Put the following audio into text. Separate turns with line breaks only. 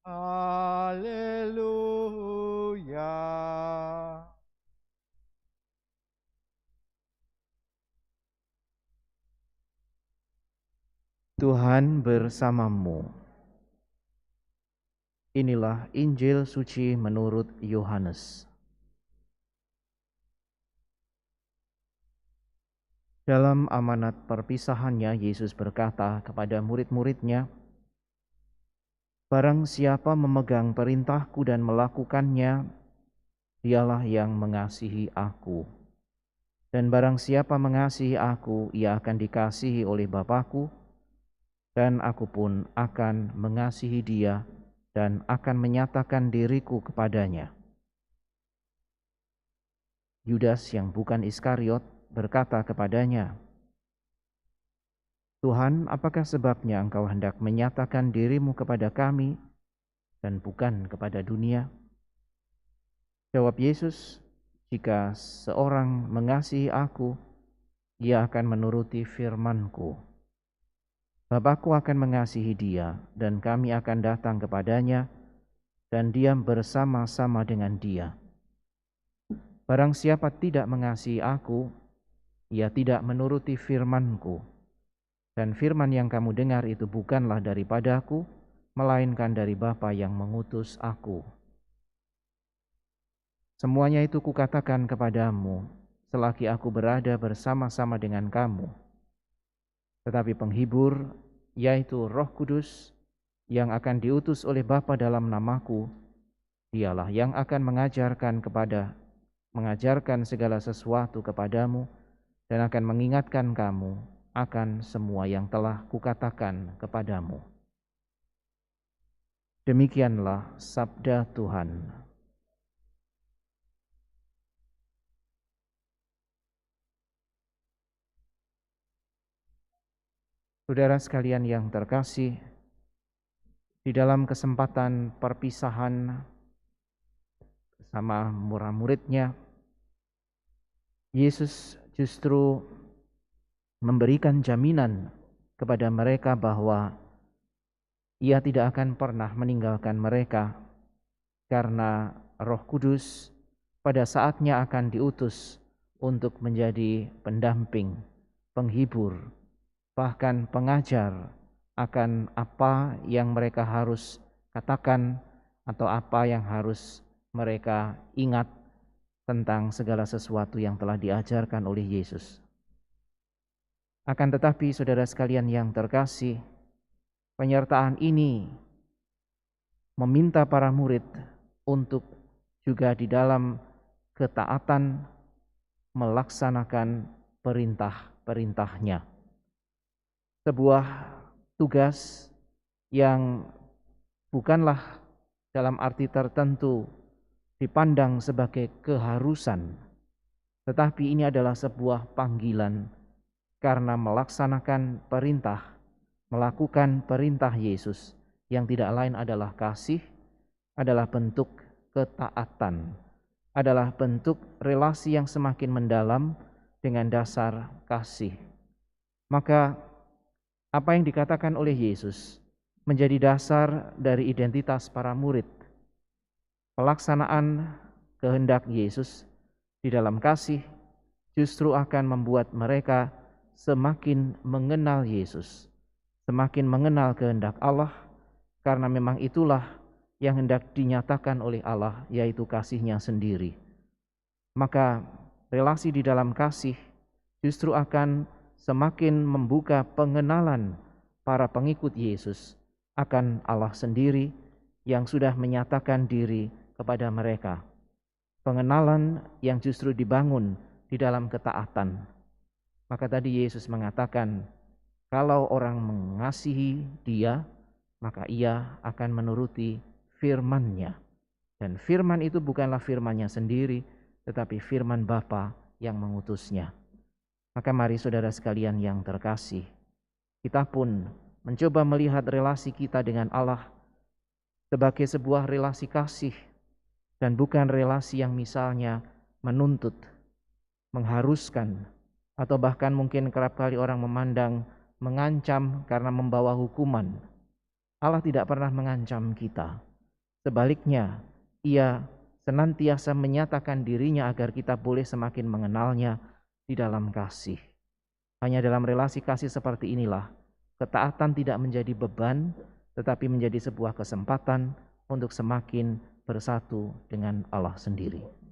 Haleluya. Tuhan bersamamu. Inilah Injil suci menurut Yohanes. Dalam amanat perpisahannya, Yesus berkata kepada murid-muridnya, "Barang siapa memegang perintahku dan melakukannya, dialah yang mengasihi aku. Dan barang siapa mengasihi aku, ia akan dikasihi oleh Bapa-Ku, dan aku pun akan mengasihi dia dan akan menyatakan diriku kepadanya." Yudas yang bukan Iskariot berkata kepadanya, "Tuhan, apakah sebabnya engkau hendak menyatakan dirimu kepada kami dan bukan kepada dunia?" Jawab Yesus, "Jika seorang mengasihi aku, ia akan menuruti firman-Ku. Bapa-Ku akan mengasihi dia, dan kami akan datang kepadanya dan diam bersama-sama dengan dia. Barang siapa tidak mengasihi aku, ia tidak menuruti firman-Ku. Dan firman yang kamu dengar itu bukanlah daripadaku, melainkan dari Bapa yang mengutus aku. Semuanya itu kukatakan kepadamu, selagi aku berada bersama-sama dengan kamu. Tetapi penghibur, yaitu Roh Kudus, yang akan diutus oleh Bapa dalam namaku, dialah yang akan mengajarkan segala sesuatu kepadamu dan akan mengingatkan kamu akan semua yang telah kukatakan kepadamu." Demikianlah sabda Tuhan. Saudara sekalian yang terkasih, di dalam kesempatan perpisahan sama murid-muridnya, Yesus justru memberikan jaminan kepada mereka bahwa Ia tidak akan pernah meninggalkan mereka, karena Roh Kudus pada saatnya akan diutus untuk menjadi pendamping, penghibur, bahkan pengajar akan apa yang mereka harus katakan atau apa yang harus mereka ingat tentang segala sesuatu yang telah diajarkan oleh Yesus. Akan tetapi saudara sekalian yang terkasih, penyertaan ini meminta para murid untuk juga di dalam ketaatan melaksanakan perintah-perintahnya. Sebuah tugas yang bukanlah dalam arti tertentu dipandang sebagai keharusan, tetapi ini adalah sebuah panggilan karena melaksanakan perintah, melakukan perintah Yesus yang tidak lain adalah kasih, adalah bentuk ketaatan, adalah bentuk relasi yang semakin mendalam dengan dasar kasih. Maka apa yang dikatakan oleh Yesus menjadi dasar dari identitas para murid. Pelaksanaan kehendak Yesus di dalam kasih justru akan membuat mereka semakin mengenal Yesus, semakin mengenal kehendak Allah, karena memang itulah yang hendak dinyatakan oleh Allah, yaitu kasih-Nya sendiri. Maka relasi di dalam kasih justru akan semakin membuka pengenalan para pengikut Yesus akan Allah sendiri yang sudah menyatakan diri kepada mereka. Pengenalan yang justru dibangun di dalam ketaatan. Maka tadi Yesus mengatakan, kalau orang mengasihi Dia, maka ia akan menuruti firman-Nya. Dan firman itu bukanlah firman-Nya sendiri, tetapi firman Bapa yang mengutusnya. Maka mari saudara sekalian yang terkasih, kita pun mencoba melihat relasi kita dengan Allah sebagai sebuah relasi kasih dan bukan relasi yang misalnya menuntut, mengharuskan, atau bahkan mungkin kerap kali orang memandang mengancam karena membawa hukuman. Allah tidak pernah mengancam kita. Sebaliknya, Ia senantiasa menyatakan dirinya agar kita boleh semakin mengenalnya di dalam kasih. Hanya dalam relasi kasih seperti inilah, ketaatan tidak menjadi beban, tetapi menjadi sebuah kesempatan untuk semakin bersatu dengan Allah sendiri.